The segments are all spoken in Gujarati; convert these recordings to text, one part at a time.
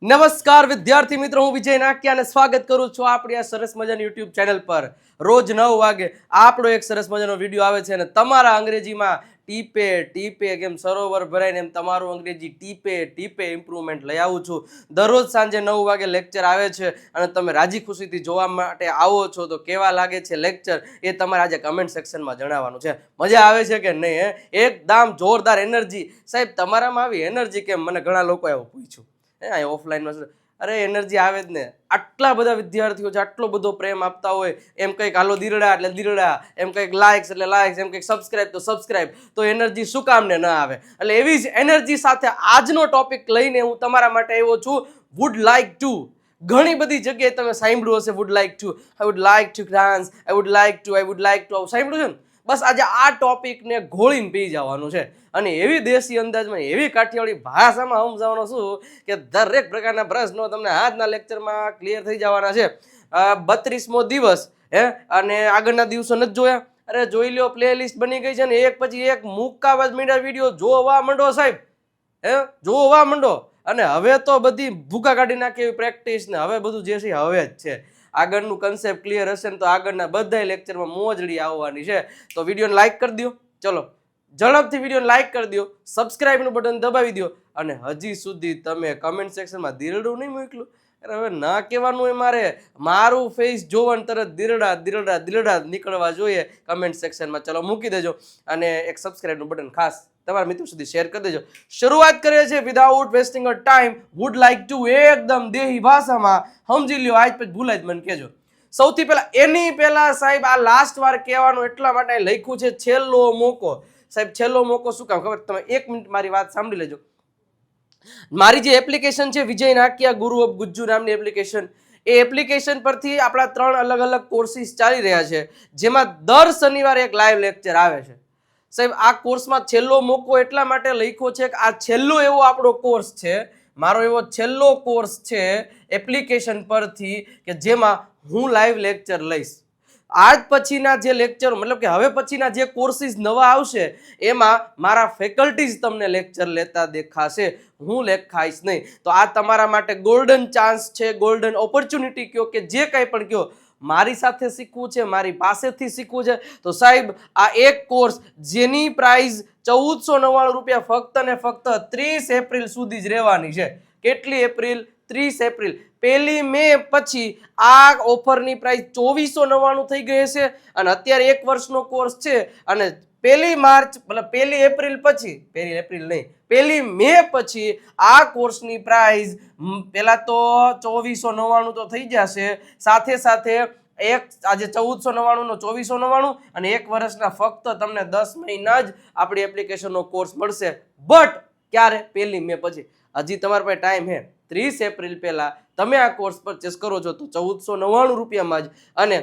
નમસ્કાર વિદ્યાર્થી મિત્રો, હું વિજય નાકિયા અને સ્વાગત કરું છું આપણી આ સરસ મજાની યુટ્યુબ ચેનલ પર. રોજ 9 વાગે આપણો એક સરસ મજાનો વિડીયો આવે છે અને તમારા અંગ્રેજીમાં ટીપે ટીપે કેમ સરોવર ભરાઈને એમ તમારું અંગ્રેજી ટીપે ટીપે ઇમ્પ્રુવમેન્ટ લઈ આવું છું. દરરોજ સાંજે 9 વાગે લેક્ચર આવે છે અને તમે રાજી ખુશીથી જોવા માટે આવો છો તો કેવા લાગે છે લેક્ચર એ તમારે આજે કમેન્ટ સેક્શનમાં જણાવવાનું છે. મજા આવે છે કે નહીં? એકદમ જોરદાર એનર્જી. સાહેબ તમારામાં આવી એનર્જી કેમ? મને ઘણા લોકો એવું પૂછ્યું ઓફલાઈનમાં. અરે એનર્જી આવે જ ને. આટલા બધા વિદ્યાર્થીઓ છે, આટલો બધો પ્રેમ આપતા હોય, એમ કંઈક હાલો દીરડા એટલે દીરડા, એમ કંઈક લાઇક્સ એટલે લાઇક્સ, એમ કંઈક સબસ્ક્રાઇબ તો સબસ્ક્રાઇબ, તો એનર્જી શું કામ ને ના આવે? એટલે એવી જ એનર્જી સાથે આજનો ટોપિક લઈને હું તમારા માટે આવ્યો છું. Wood like two. ઘણી બધી જગ્યાએ તમે સાંભળ્યું હશે wood like two, I would like to dance, I would like two, I would like two, સાંભળ્યું છે ને? બસ આજે આ ટોપિકને ઘોળીને પી જવાનું છે અને એવી દેશી અંદાજમાં એવી કાઠિયાવાડી ભાષામાં સમજાવવાનો છું કે દરેક પ્રકારના પ્રશ્નો તમને આજના લેક્ચરમાં ક્લિયર થઈ જવાના છે. 32મો દિવસ અને આગળના દિવસો નથી જોયા? અરે જોઈ લ્યો, પ્લેલિસ્ટ બની ગઈ છે ને એક પછી એક મુક્કાવાજ મીંડા વિડીયો જોવા માંડો સાહેબ. જોવા માંડો. અને હવે તો બધી ભૂકા કાઢી નાખે એવી પ્રેક્ટિસ ને હવે બધું જે છે હવે જ છે. આગળનું કન્સેપ્ટ ક્લિયર હશે ને તો આગળના બધા લેક્ચરમાં મોજડી આવવાની છે. તો વિડીયોને લાઈક કરી દો. ચલો ઝડપથી વિડીયોને લાઈક કરી દો, સબસ્ક્રાઇબનું બટન દબાવી દો અને હજી સુધી તમે કમેન્ટ સેક્શનમાં દીરડું નહીં મોકલું. અરે હવે ના કહેવાનું હોય મારે, મારું ફેસ જોવાનું તરત દીરડા દીરડા દીરડા નીકળવા જોઈએ કમેન્ટ સેક્શનમાં. ચલો મૂકી દેજો અને એક સબસ્ક્રાઇબનું બટન ખાસ તમારા મિત્રો સુધી શેર કરી દેજો. શરૂઆત કરીએ છીએ વિધાઉટ વેસ્ટિંગ અ ટાઈમ. વુડ લાઈક ટુ એકદમ દેહી ભાષામાં સમજી લ્યો. આજ પછી ભૂલાય જ મને કહેજો. સૌથી પહેલા એની પહેલા સાહેબ આ લાસ્ટ વાર કહેવાનું એટલા માટે લખ્યું છે છેલ્લો મોકો. સાહેબ છેલ્લો મોકો શું કામ ખબર? તમે 1 મિનિટ મારી વાત સાંભળી લેજો. મારી જે એપ્લિકેશન છે વિજય નાકિયા ગુરુ ઓફ ગુજ્જુ નામની એપ્લિકેશન, એ એપ્લિકેશન પરથી આપણા 3 અલગ અલગ કોર્સિસ ચાલી રહ્યા છે જેમાં દર શનિવારે એક લાઈવ લેક્ચર આવે છે. સાહેબ આ કોર્સમાં છેલ્લો મોકો એટલા માટે લખ્યો છે કે આ છેલ્લો એવો આપણો કોર્સ છે, મારો એવો છેલ્લો કોર્સ છે એપ્લિકેશન પરથી કે જેમાં હું લાઈવ લેક્ચર લઈશ. આજ પછીના જે લેક્ચર મતલબ કે હવે પછીના જે કોર્સિસ નવા આવશે એમાં મારા ફેકલ્ટીઝ તમને લેક્ચર લેતા દેખાશે, હું લેખાઈશ નહીં. તો આ તમારા માટે ગોલ્ડન ચાન્સ છે, ગોલ્ડન ઓપોર્ચ્યુનિટી કયો કે જે કંઈ પણ કયો. મારી સાથે શીખવું છે, મારી પાસેથી શીખવું છે તો સાહેબ આ એક કોર્સ જેની પ્રાઇસ 1499 રૂપિયા ફક્ત ને ફક્ત 30 એપ્રિલ સુધી જ રહેવાની છે. કેટલી એપ્રિલ? 30 એપ્રિલ. 1 મે પછી આ ઓફરની પ્રાઇસ 2499 થઈ ગઈ છે અને અત્યારે 1 વર્ષનો કોર્સ છે અને 1 માર્ચ મતલબ 1 એપ્રિલ પછી 1 એપ્રિલ નહીં 1 મે પછી આ કોર્સની પ્રાઇસ પહેલા તો 2499 તો થઈ જશે, સાથે સાથે એક આજે 1499 નો 2499 અને 1 વર્ષના ફક્ત તમને 10 મહિના જ આપણી એપ્લિકેશનનો કોર્સ મળશે. બટ ક્યારે? 1 મે પછી. હજી તમારા પાસે ટાઈમ છે. 30 એપ્રિલ પહેલા તમે આ કોર્સ પરચેસ કરો છો તો 1499 રૂપિયામાં જ અને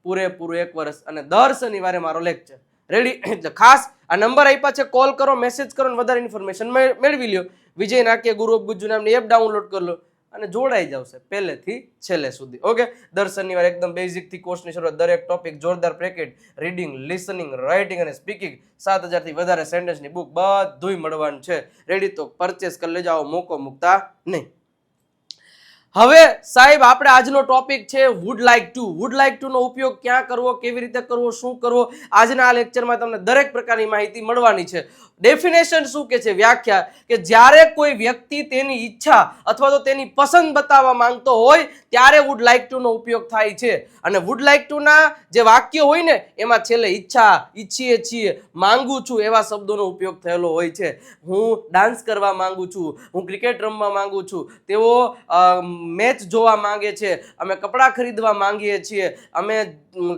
પૂરેપૂરું 1 વર્ષ અને દર શનિવારે મારો લેક્ચર રેડી. એટલે ખાસ આ નંબર આપ્યા છે, કોલ કરો, મેસેજ કરો અને વધારે ઇન્ફોર્મેશન મેળવી લ્યો. વિજય નાકિયા ગુરુ ઓફ ગુજ્જુ નામની એપ ડાઉનલોડ કરી લો અને જોડાઈ જાવશે પહેલેથી છેલ્લે સુધી. ઓકે, દર શનિવારે એકદમ બેઝિક થી કોર્સની શરૂઆત. દરેક ટોપિક જોરદાર પ્રેક્ટિસ, રીડિંગ, લિસનિંગ, રાઇટિંગ અને સ્પીકિંગ, 7000 થી વધારે સેન્ટેન્સની બુક બધુંય મળવાનું છે. રેડી? તો પરચેસ કરી લેજો, આવો મોકો મૂકતા નહીં. હવે સાહેબ આપણે આજનો ટોપિક છે would like to. Would like to નો ઉપયોગ ક્યાં કરવો, કેવી રીતે કરવો, શું કરવો, આજના આ લેક્ચરમાં તમને દરેક પ્રકારની માહિતી મળવાની છે. ડેફિનેશન શું કે છે, વ્યાખ્યા, કે જ્યારે કોઈ વ્યક્તિ તેની ઈચ્છા અથવા તો તેની પસંદ બતાવવા માંગતો હોય ત્યારે વુડ લાઇક ટુ નો ઉપયોગ થાય છે. અને વુડ લાઇક ટુ ના જે વાક્ય હોય ને એમાં છેલ્લે ઈચ્છા, ઈચ્છીએ છીએ, માંગુ છું એવા શબ્દોનો ઉપયોગ થયેલો હોય છે. હું ડાન્સ કરવા માંગુ છું, હું ક્રિકેટ રમવા માંગુ છું, તેઓ મેચ જોવા માંગે છે, અમે કપડાં ખરીદવા માંગીએ છીએ, અમે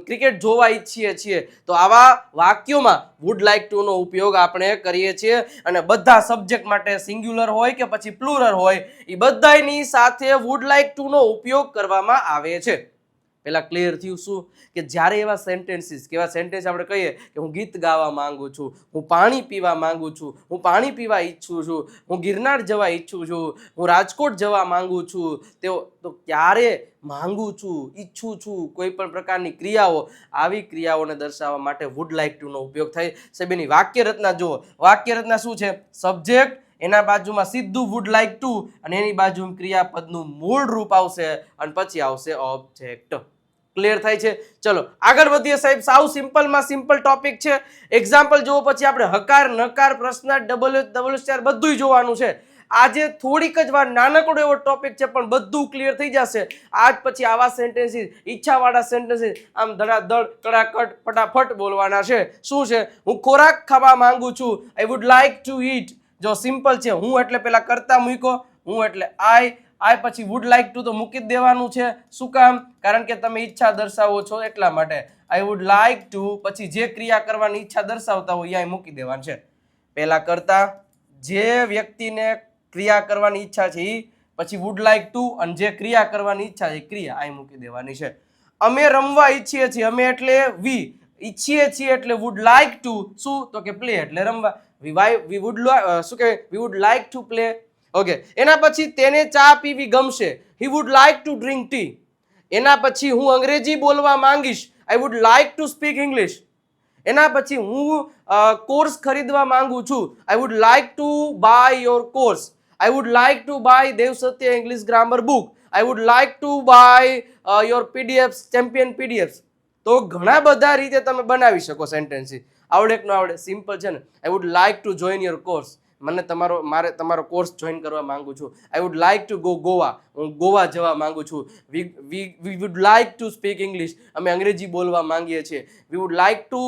ક્રિકેટ જોવા ઈચ્છીએ છીએ. તો આવા વાક્યોમાં વુડ લાઇક ટુ નો ઉપયોગ આપણે કરીએ છીએ અને બધા સબ્જેક્ટ માટે સિંગ્યુલર હોય કે પછી પ્લુરલ હોય એ બધાની સાથે વુડ લાઇક ટુ નો ઉપયોગ કરવામાં આવે છે. પેલા ક્લિયર થયું શું કે જ્યારે એવા સેન્ટેન્સીસ, કેવા સેન્ટેન્સ આપણે કહીએ કે હું ગીત ગાવા માંગુ છું, હું પાણી પીવા માંગુ છું, હું પાણી પીવા ઈચ્છું છું, હું ગિરનાર જવા ઈચ્છું છું, હું રાજકોટ જવા માંગુ છું, તેઓ તો ક્યારે માંગુ છું, ઈચ્છું છું, કોઈ પણ પ્રકારની ક્રિયાઓ, આવી ક્રિયાઓને દર્શાવવા માટે વુડ લાઇક ટુ નો ઉપયોગ થાય. સાહેબ એની વાક્ય રચના જુઓ. વાક્ય રચના શું છે? સબ્જેક્ટ, એના બાજુમાં સીધું વુડ લાઈક ટુ અને એની બાજુમાં ક્રિયાપદનું મૂળ રૂપ આવશે અને પછી આવશે ઓબ્જેક્ટ. ક્લિયર થાય છે? ચલો આગળ વધીએ સાહેબ. સાવ સિમ્પલમાં સિમ્પલ ટોપિક છે. એક્ઝામ્પલ જોવો પછી આપણે હકાર નકાર પ્રશ્નાર્થ WH બધું જોવાનું છે. આજે થોડીક જ વાર નાનકડો એવો ટોપિક છે પણ બધું ક્લિયર થઈ જશે. આજ પછી આવા સેન્ટેન્સીસ, ઈચ્છાવાળા સેન્ટેન્સીસ આમ ધડાધડ કડાકટ ફટાફટ બોલવાના છે. શું છે? હું ખોરાક ખાવા માંગુ છું. I would like to eat. જો સિમ્પલ છે. હું એટલે પેલા કરતા મૂકો, હું એટલે આઈ પછી વુડ લાઈક ટુ તો મૂકી જ દેવાનું છે. શું કામ? કારણ કે તમે ઈચ્છા દર્શાવો છો એટલા માટે. આઈ વુડ લાઈક ટુ પછી જે ક્રિયા કરવાની ઈચ્છા દર્શાવતા હોય અહીંયા મૂકી દેવાનું છે. પેલા કરતા જે વ્યક્તિને ક્રિયા કરવાની ઈચ્છા છે એ, પછી વુડ લાઈક ટુ અને જે ક્રિયા કરવાની ઈચ્છા છે ક્રિયા અહીં મૂકી દેવાની છે. અમે રમવા ઈચ્છીએ છીએ. અમે એટલે વી ઈચ્છીએ છીએ એટલે વુડ લાઈક ટુ શું તો કે પ્લે એટલે રમવા. વી વુડ શું કહેવાય? We would like to play. Okay. એના પછી તેને ચા પીવી ગમશે. He would like to drink tea. એના પછી હું અંગ્રેજી બોલવા માંગીશ. I would like to speak English. એના પછી હું કોર્સ ખરીદવા માંગુ છું. I would like to buy your course. I would like to buy Dev Satya English grammar book. I would like to buy your PDF champion PDF. તો ઘણા બધા રીતે તમે બનાવી શકો સેન્ટેન્સીસ. આવડે કે ન આવડે સિમ્પલ છે ને. I would like to join your course. મારે તમારો કોર્સ જોઈન કરવા માંગુ છું. I would like to go Goa. હું ગોવા જવા માંગુ છું. We would like to speak English. અમે અંગ્રેજી બોલવા માંગીએ છીએ. We would like to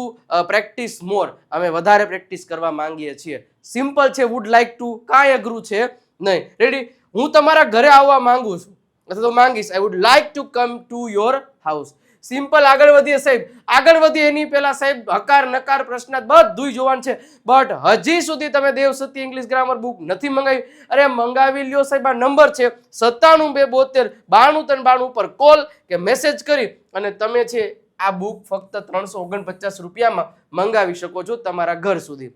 practise more. અમે વધારે પ્રેક્ટિસ કરવા માંગીએ છીએ. સિમ્પલ છે. વુડ લાઈક ટુ કાંઈ અઘરું છે નહીં. રેડી? હું તમારા ઘરે આવવા માંગુ છું અથવા તો માંગીશ. I would like to come to your house. Simple. આગળ વધીએ સાહેબ. આગળ વધીએ એની પહેલા સાહેબ હકાર નકાર પ્રશ્નાર્થ બધું જોવાનું છે. બટ હજી સુધી તમે દેવ સત્ય ઇંગ્લિશ ગ્રામર બુક નથી મંગાવી? અરે મંગાવી લ્યો સાહેબ. આ નંબર છે 97 272 92 પર કોલ કે મેસેજ કરી અને તમે છે આ બુક ફક્ત 349 રૂપિયામાં મંગાવી શકો છો તમારા ઘર સુધી.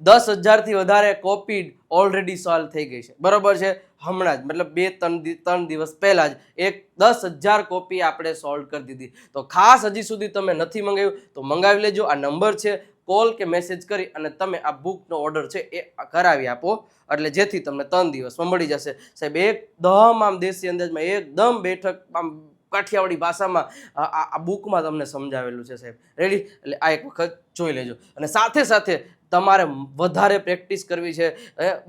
10,000 થી વધારે કોપી ઓલરેડી સોલ્વ થઈ ગઈ છે. બરોબર છે? હમણાં જ મતલબ 2-3 દિવસ પહેલા જ 10,000 કોપી આપણે સોલ્વ કરી દીધી. તો ખાસ હજી સુધી તમે નથી મંગાવ્યું તો મંગાવી લેજો. આ નંબર છે. કોલ કે મેસેજ કરી અને તમે આ બુકનો ઓર્ડર છે એ કરાવી આપો એટલે જેથી તમને 3 દિવસમાં મળી જશે. સાહેબ એકદમ આમ દેશી અંદાજમાં એકદમ બેઠક આમ કાઠિયાવાડી ભાષામાં આ બુકમાં તમને સમજાવેલું છે સાહેબ. રેડી? એટલે આ એક વખત જોઈ લેજો. અને સાથે સાથે તમારે વધારે પ્રેક્ટિસ કરવી છે,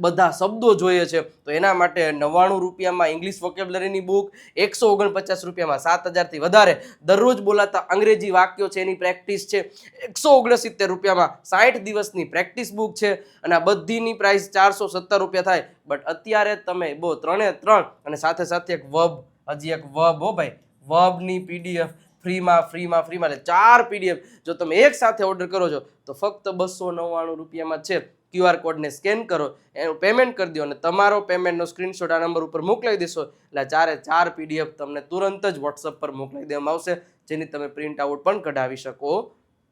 બધા શબ્દો જોઈએ છે તો એના માટે 99 રૂપિયામાં ઇંગ્લિશ વોકેબ્યુલરીની બુક, 149 રૂપિયામાં 7,000 થી વધારે દરરોજ બોલાતા અંગ્રેજી વાક્યો છે એની પ્રેક્ટિસ છે, 169 રૂપિયામાં 60 દિવસની પ્રેક્ટિસ બુક છે અને આ બધીની પ્રાઇસ 417 રૂપિયા થાય. બટ અત્યારે તમે 3 અને સાથે સાથે એક વર્બ, હજી એક વર્બ હો ભાઈ, વર્બની પીડીએફ ફ્રીમાં એટલે 4 પીડીએફ જો તમે એક સાથે ઓર્ડર કરો છો તો ફક્ત 299 રૂપિયામાં છે. QR કોડને સ્કેન કરો, એનું પેમેન્ટ કરી દો અને તમારો પેમેન્ટનો સ્ક્રીનશોટ આ નંબર ઉપર મોકલાવી દેશો એટલે 4 પીડીએફ તમને તુરંત જ વોટ્સઅપ પર મોકલાવી દેવામાં આવશે જેની તમે પ્રિન્ટ આઉટ પણ કઢાવી શકો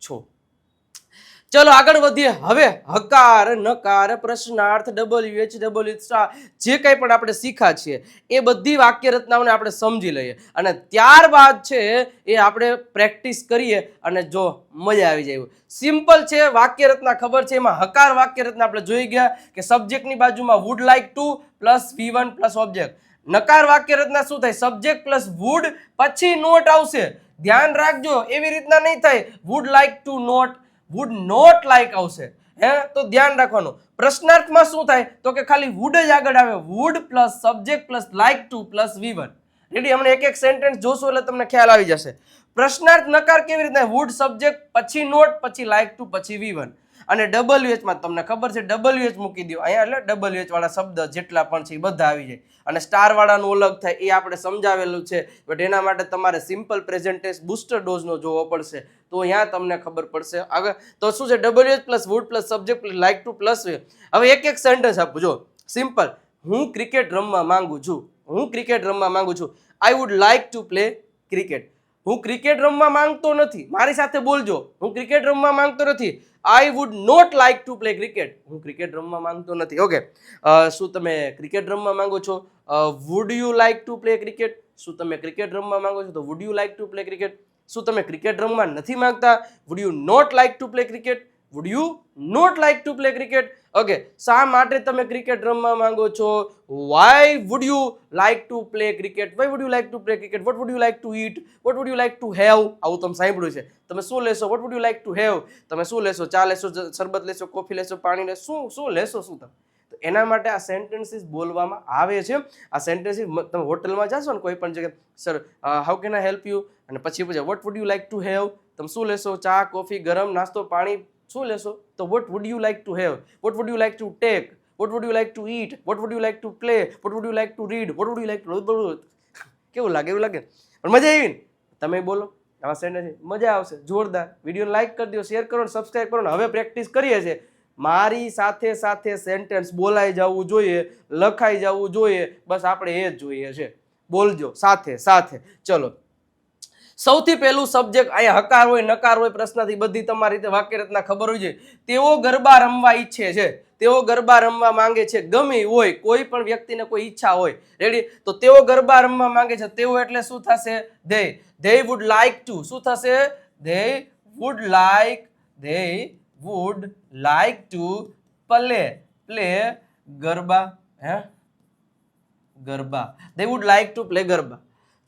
છો. ચલો આગળ વધીએ. હવે હકાર નકાર પ્રશ્નાર્થ WH જે કંઈ પણ આપણે શીખા છીએ એ બધી વાક્ય રચનાઓને આપણે સમજી લઈએ અને ત્યારબાદ છે એ આપણે પ્રેક્ટિસ કરીએ અને જો મજા આવી જાય. સિમ્પલ છે. વાક્ય રચના ખબર છે. એમાં હકાર વાક્ય રચના આપણે જોઈ ગયા કે સબ્જેક્ટની બાજુમાં would like to plus V1 plus object. નકાર વાક્ય રચના શું થાય? સબ્જેક્ટ પ્લસ વુડ પછી નોટ આવશે. ધ્યાન રાખજો એવી રીતના નહીં થાય would like to not, would not like આવશે. તો ધ્યાન રાખવાનું. પ્રશ્નાર્થમાં શું થાય તો કે ખાલી વુડ જ આગળ આવે. Would plus subject plus like to plus V1. Ready? હમણાં એક સેન્ટેન્સ જોશો એટલે તમને ખ્યાલ આવી જશે. પ્રશ્નાર્થ નકાર કેવી રીતના? વુડ સબ્જેક્ટ પછી નોટ પછી લાઈક ટુ પછી V1 અને WH માં તમને ખબર છે WH મૂકી દો અહીંયા એટલે WH વાળા શબ્દ જેટલા પણ છે એ બધા આવી જાય અને સ્ટાર વાળાનું અલગ થાય એ આપણે સમજાવેલું છે. બટ એના માટે તમારે સિમ્પલ પ્રેઝન્ટેશન બૂસ્ટર ડોઝનો જોવો પડશે તો અહીંયા તમને ખબર પડશે. આગળ તો શું છે? WH plus would plus subject plus like to plus V. હવે એક સેન્ટેન્સ આપું જો. સિમ્પલ. હું ક્રિકેટ રમવા માંગુ છું. હું ક્રિકેટ રમવા માંગુ છું. I would like to play cricket. હું ક્રિકેટ રમવા માંગતો નથી. મારી સાથે બોલજો. હું ક્રિકેટ રમવા માંગતો નથી. I would not like to play cricket. હું ક્રિકેટ રમવા માંગતો નથી. ઓકે. શું તમે ક્રિકેટ રમવા માંગો છો? Would you like to play cricket? શું તમે ક્રિકેટ રમવા માંગો છો તો would you like to play cricket? શું તમે ક્રિકેટ રમવા નથી માંગતા? Would you not like to play cricket? Would you not like to play cricket? Okay, શા માટે તમે ક્રિકેટ રમવા માંગો છો? Why would you like to play cricket? Why would you like to play cricket? What would you like to eat? What would you like to have? આવું તમે સાંભળ્યું છે. તમે શું લેશો? What would you like to have? તમે શું લેશો? ચા લેશો, શરબત લેશો, કોફી લેશો, પાણી લેશો, શું લેશો? શું તમે? તો એના માટે આ સેન્ટેન્સીસ બોલવામાં આવે છે. આ સેન્ટેન્સીસ તમે હોટલમાં જાશો ને કોઈ પણ જગ્યાએ, sir how can I help you? અને પછી પૂછે vote would you like to have? તમે શું લેશો? ચા, કોફી, ગરમ નાસ્તો, પાણી, શું લેશો? તો vote would you like to have? Vote would you like to take? Vote would you like to eat? What would you like to play? Vote would you like two read? Vote would you like two... કેવું લાગે? એવું લાગે પણ મજા આવી ને? તમે બોલો આવા સેન્ટેન્સ, મજા આવશે જોરદાર. વિડીયો લાઈક કરી દો, શેર કરો, સબસ્ક્રાઇબ કરો. હવે પ્રેક્ટિસ કરીએ છીએ. મારી સાથે સાથે સેન્ટેન્સ બોલાઈ જવું જોઈએ, લખાઈ જવું જોઈએ, બસ આપણે એ જ જોઈએ છે. બોલજો સાથે સાથે. ચલો, સૌથી પહેલું સબ્જેક્ટ અહીંયા હકાર હોય, નકાર હોય, પ્રશ્નથી બધી તમારી રીતે વાક્ય રચના ખબર હોય છે. તેઓ ગરબા રમવા ઈચ્છે છે. તેઓ ગરબા રમવા માંગે છે. ગમે હોય, કોઈ પણ વ્યક્તિને કોઈ ઈચ્છા હોય, રેડી, તો તેઓ ગરબા રમવા માંગે છે. તેઓ એટલે શું થશે? they would like to. શું થશે? they would like to play garba. Garba. they would like to play garba.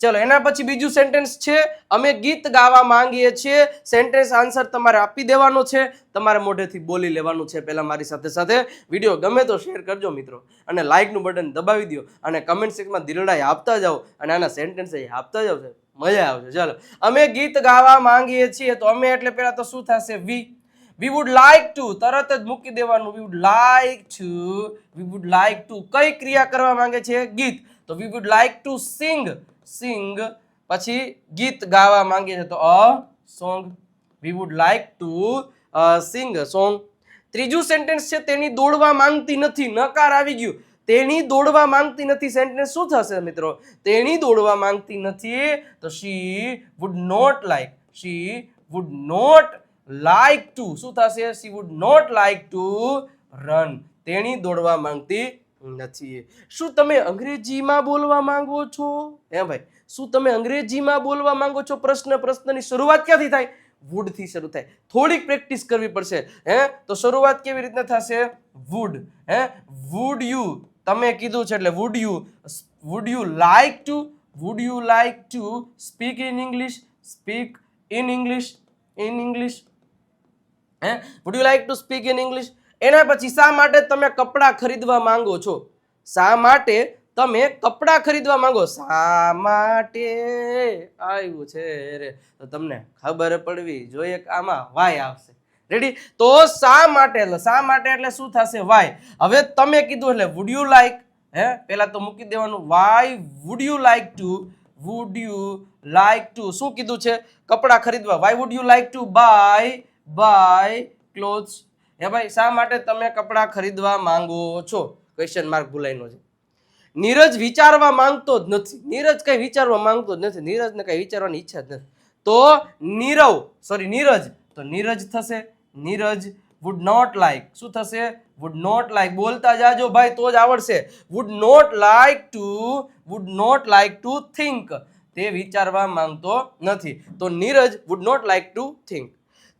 ચલો, એના પછી બીજું સેન્ટેન્સ છે, અમે ગીત ગાવા માંગીએ છીએ. સેન્ટેન્સ આન્સર તમારે આપી દેવાનો છે, તમારે મોઢેથી બોલી લેવાનું છે. પહેલા મારી સાથે સાથે વિડીયો ગમે તો શેર કરજો મિત્રો, અને લાઈકનું બટન દબાવી દો, અને કમેન્ટ સેક્શનમાં દિલડાઈ આપતા જાઓ, અને આના સેન્ટેન્સ આપતા જાઓ, છે મજા આવશે. ચાલો, અમે ગીત ગાવા માંગીએ છીએ. તો અમે એટલે પહેલા તો શું થશે? વી વુડ લાઈક ટુ, તરત જ મૂકી દેવાનું. વી વુડ લાઈક ટુ કઈ ક્રિયા કરવા માંગે છે? ગીત. તો વી વુડ લાઈક ટુ સિંગ. પછી ગીત ગાવા માંગે છે, તો a song. V would like to sing a song. ત્રીજું સેન્ટેન્સ છે, તેની દોડવા માંગતી નથી. નકાર આવી ગયું. તેની દોડવા માંગતી નથી. સેન્ટેન્સ શું થશે મિત્રો? તેની દોડવા માંગતી નથી, તો she would not like to. શું થશે? She would not like to run. તેણી દોડવા માંગતી નથી. શું તમે અંગ્રેજીમાં બોલવા માંગો છો? હે ભાઈ, શું તમે અંગ્રેજીમાં બોલવા માંગો છો? પ્રશ્નની શરૂઆત ક્યાંથી થાય? વુડ થી શરૂ થાય. થોડીક પ્રેક્ટિસ કરવી પડશે. તો શરૂઆત કેવી રીતના થશે? વુડ. વુડ યુ, તમે કીધું છે એટલે wood you like to speak in English? Wood you like to speak in English? એના પછી શા માટે તમે કપડાં ખરીદવા માંગો છો? શા માટે તમે કપડાં ખરીદવા માંગો? શા માટે આવ્યું છે રે, તો તમને ખબર પડવી જોઈએ કે આમાં વાય આવશે. રેડી? તો શા માટે એટલે શું થશે? વાય. હવે તમે કીધું એટલે વુડ યુ લાઈક, પેલા તો મૂકી દેવાનું. Why would you like to શું કીધું છે? કપડાં ખરીદવા. Why would you like to buy clothes? હે ભાઈ, શા માટે તમે કપડાં ખરીદવા માંગો છો? ક્વેશ્ચન માર્ક ભૂલાઈનો છે. નીરજ વિચારવા માંગતો જ નથી. નીરજ કઈ વિચારવા માંગતો જ નથી. નીરજને કઈ વિચારવાની ઈચ્છા જ નથી. તો નીરજ, તો નીરજ થશે. Neeraj would not like. શું થશે? Would not like. બોલતા જાજો ભાઈ, તો જ આવડશે. Would not like to think. તે વિચારવા માંગતો નથી. તો Neeraj would not like to think.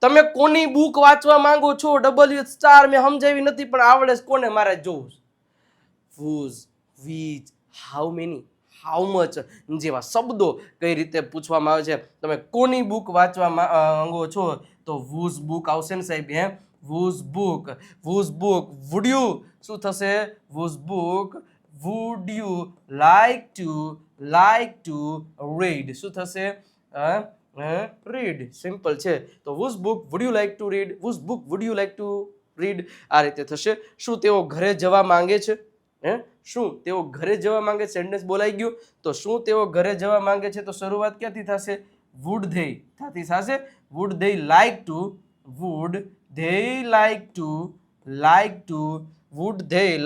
તમે કોની બુક વાંચવા માંગો છો? WH મેં સમજાવી નથી, પણ આવડે છે કોને મારે જોવું? whose, which, how many, how much જેવા શબ્દો કઈ રીતે પૂછવામાં આવે છે. તમે કોની બુક વાંચવા માંગો છો? તો whose book આવશે ને સાહેબ. whose book. would you શું થશે? whose book would you like to read? શું થશે? read. સિમ્પલ છે. તો whose book would you like to read? આ રીતે થશે. શું તેઓ ઘરે જવા માંગે છે? શું તેઓ ઘરે જવા માંગે? સેન્ટેન્સ બોલાઈ ગયું. તો શું તેઓ ઘરે જવા માંગે છે? તો શરૂઆત ક્યાંથી થશે? would they થાથી થશે. would they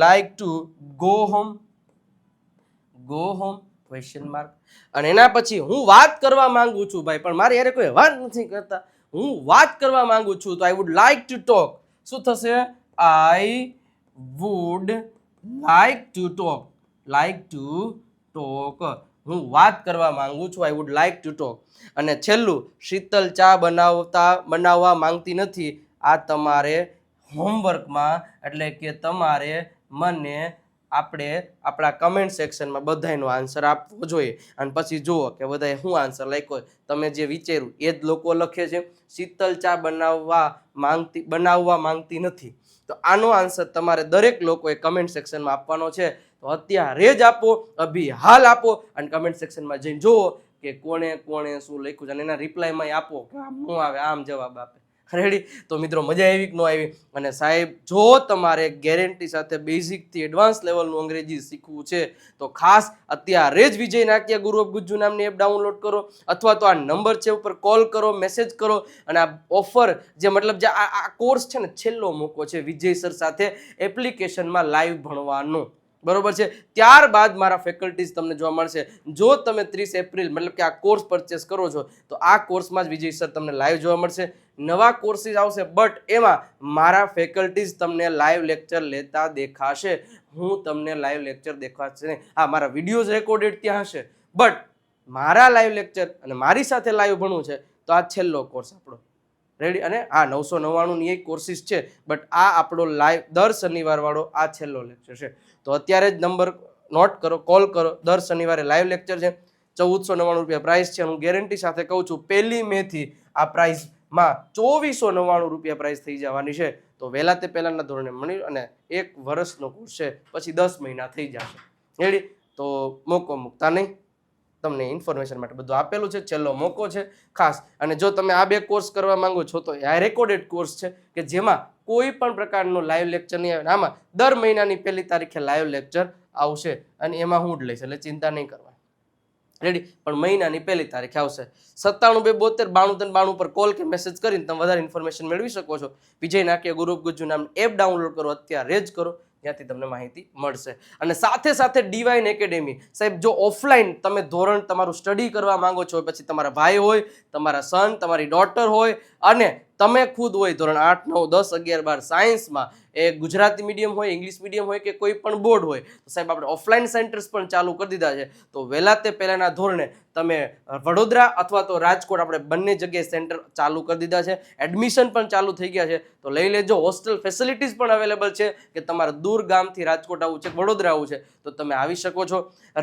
like to go home? Question mark. અને એના પછી હું વાત કરવા માંગુ છું ભાઈ, પણ મારે યારે કોઈ વાત નથી કરતા. હું વાત કરવા માંગુ છું, તો આઈ વુડ લાઈક ટુ ટોક. શું થશે? આઈ વુડ લાઈક ટુ ટોક. હું વાત કરવા માંગુ છું. I would like to talk. અને છેલ્લું, શીતલ ચા બનાવવા માંગતી નથી. આ તમારે હોમવર્કમાં એટલે કે તમારે મને આપણા કમેન્ટ સેક્શનમાં બધાનો આન્સર આપવો જોઈએ. અને પછી જુઓ કે બધાએ શું આન્સર લખ્યો. તમે જે વિચાર્યું એ જ લોકો લખે છે. શીતલ ચા બનાવવા માંગતી નથી. તો આનો આન્સર તમારે દરેક લોકોએ કમેન્ટ સેક્શનમાં આપવાનો છે. તો અત્યારે જ આપો, અભી હાલ આપો, અને કમેન્ટ સેક્શનમાં જઈને જુઓ કે કોણે શું લખ્યું છે અને એના રિપ્લાયમાં આપો કે આમ ન આવે આમ જવાબ આપે. રેડી? તો મિત્રો મજા આવી કે ન આવી? અને સાહેબ જો તમારે ગેરંટી સાથે બેઝિકથી એડવાન્સ લેવલનું અંગ્રેજી શીખવું છે તો ખાસ અત્યારે જ વિજય નાટ્યા ગુરુ ઓફ ગુજ્જુ નામની એપ ડાઉનલોડ કરો, અથવા તો આ નંબર છે ઉપર કોલ કરો, મેસેજ કરો. અને આ ઓફર જે મતલબ જે આ કોર્સ છે ને છેલ્લો મોકો છે વિજય સર સાથે એપ્લિકેશનમાં લાઈવ ભણવાનો. બરોબર છે? ત્યારબાદ મારા ફેકલ્ટીઝ તમને જોવા મળશે. જો તમે 30 એપ્રિલ મતલબ કે આ કોર્સ પરચેસ કરો છો તો આ કોર્સમાં જ વિજય સર તમને લાઈવ જોવા મળશે. નવા કોર્સીસ આવશે બટ એમાં મારા ફેકલ્ટીઝ તમને લાઈવ લેક્ચર લેતા દેખાશે. હું તમને લાઈવ લેક્ચર દેખાશે નહીં. હા, મારા વિડીયોઝ રેકોર્ડેડ ત્યાં હશે બટ મારા લાઈવ લેક્ચર અને મારી સાથે લાઈવ ભણવું છે તો આ છેલ્લો કોર્સ આપણો. રેડી? અને આ 999ની એક કોર્સીસ છે બટ આ આપણો લાઈવ દર શનિવાર વાળો આ છેલ્લો લેક્ચર છે. તો અત્યારે જ નંબર નોટ કરો, કોલ કરો. દર શનિવારે લાઈવ લેક્ચર છે. 1499 પ્રાઇસ છે. હું ગેરંટી સાથે કહું છું 1 મે થી આ પ્રાઇસમાં 2499 પ્રાઇસ થઈ જવાની છે. તો વહેલા તે પહેલાના ધોરણે મળી અને 1 વર્ષનો કોર્સ છે, પછી 10 મહિના થઈ જશે. રેડી? તો મોકો મૂકતા નહીં. તમને ઇન્ફોર્મેશન માટે બધું આપેલું છે. છેલ્લો મોકો છે ખાસ. અને જો તમે આ 2 કોર્સ કરવા માંગો છો તો આ રેકોર્ડેડ કોર્સ છે કે જેમાં કોઈ પણ પ્રકારનો લાઈવ લેક્ચર નહીં આવે. આમાં દર મહિનાની 1 તારીખે લાઈવ લેક્ચર આવશે અને એમાં હું જ લઈશ, એટલે ચિંતા નહીં કરવાની. રેડી? પણ મહિનાની 1 તારીખે આવશે. 97 272 93 92 પર કોલ કે મેસેજ કરીને તમે વધારે ઇન્ફોર્મેશન મેળવી શકો છો. વિજય નાટ્ય ગુરુ ઓફ ગુજ્જુ નામની એપ ડાઉનલોડ કરો, અત્યારે જ કરો. ત્યાંથી તમને માહિતી મળશે. અને સાથે સાથે ડિવાઇન એકેડેમી. સાહેબ જો ઓફલાઈન તમે ધોરણ તમારું સ્ટડી કરવા માંગો છો, પછી તમારા ભાઈ હોય, તમારા સન, તમારી ડોટર હોય અને તમે ખુદ હોય ધોરણ 8 9 10 11 12 સાયન્સમાં, એ ગુજરાતી મીડિયમ હોય, ઇંગ્લિશ મીડિયમ હોય કે કોઈ પણ બોર્ડ હોય, તો સાહેબ આપણે ઓફલાઈન સેન્ટર્સ પણ ચાલુ કરી દીધા છે. તો વહેલા તે પહેલાના ધોરણે તમે વડોદરા અથવા તો રાજકોટ, આપણે બંને જગ્યાએ સેન્ટર ચાલુ કરી દીધા છે. એડમિશન પણ ચાલુ થઈ ગયા છે. તો લઈ લેજો. હોસ્ટેલ ફેસિલિટીઝ પણ અવેલેબલ છે કે તમારે દૂર ગામથી રાજકોટ આવવું છે, વડોદરા આવવું છે તો તમે આવી શકો છો.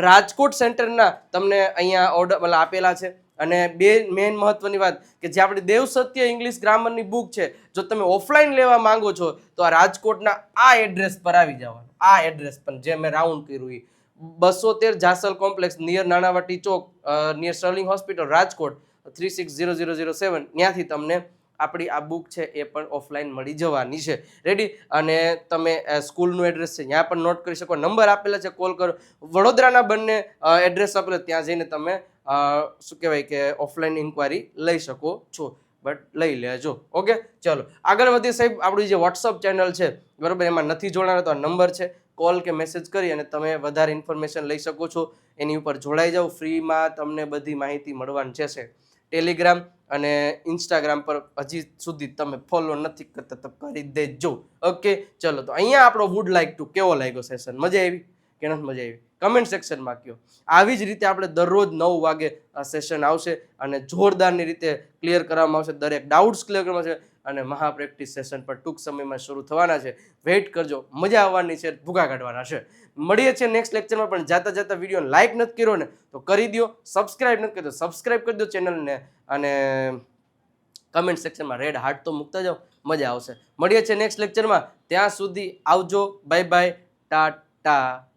રાજકોટ સેન્ટરના તમને અહીંયા ઓર્ડર મતલબ આપેલા છે. અને 2 મેઇન મહત્વની વાત કે જે આપણી દેવ સત્ય ઇંગ્લિશ ગ્રામરની બુક છે, જો તમે ઓફલાઈન લેવા માંગો છો તો આ રાજકોટના આ એડ્રેસ પર આવી જવાનું. આ એડ્રેસ પર જે મેં રાઉન્ડ કર્યું એ 213 જાસલ કોમ્પ્લેક્સ નિયર નાણાવટી ચોક, નિયર સ્ટર્લિંગ હોસ્પિટલ, રાજકોટ 360007. ત્યાંથી તમને આપણી આ બુક છે એ પણ ઓફલાઈન મળી જવાની છે. રેડી? અને તમે સ્કૂલનું એડ્રેસ છે ત્યાં પણ નોટ કરી શકો. નંબર આપેલા છે, કોલ કરો. વડોદરાના બંને એડ્રેસ આપેલા, ત્યાં જઈને તમે શું કહેવાય કે ઓફલાઈન ઇન્ક્વાયરી લઈ શકો છો. બટ લઈ લેજો. ઓકે, ચલો આગળ વધીએ. સાહેબ આપણી જે વોટ્સઅપ ચેનલ છે બરોબર, એમાં નથી જોડાના તો આ નંબર છે, કોલ કે મેસેજ કરી અને તમે વધારે ઇન્ફોર્મેશન લઈ શકો છો. એની ઉપર જોડાઈ જાઓ. ફ્રીમાં તમને બધી માહિતી મળવાની છે. ટેલિગ્રામ અને ઇન્સ્ટાગ્રામ પર હજી સુધી તમે ફોલો નથી કરતા તો કરી દેજો. ઓકે, ચલો તો અહીંયા આપણો વુડ લાઈક ટુ કેવો લાગ્યો સેશન? મજા આવી કે નથી મજા આવી? કમેન્ટ સેક્શનમાં કહો. આવી જ રીતે આપણે દરરોજ 9 વાગે આ સેશન આવશે અને જોરદારની રીતે ક્લિયર કરવામાં આવશે. દરેક ડાઉટ્સ ક્લિયર કરવામાં આવશે અને મહા પ્રેક્ટિસ સેશન પણ ટૂંક સમયમાં શરૂ થવાના છે. વેઇટ કરજો, મજા આવવાની છે, ભૂકા કાઢવાના છે. મળીએ છીએ નેક્સ્ટ લેક્ચરમાં. પણ જાતા વિડીયો લાઈક નથી કર્યો ને તો કરી દો. સબસ્ક્રાઇબ નથી કર્યો સબસ્ક્રાઇબ કરી દો ચેનલને. અને કમેન્ટ સેક્શનમાં રેડ હાર્ટ તો મૂકતા જાઓ, મજા આવશે. મળીએ છીએ નેક્સ્ટ લેક્ચરમાં. ત્યાં સુધી આવજો. Bye bye, Tata.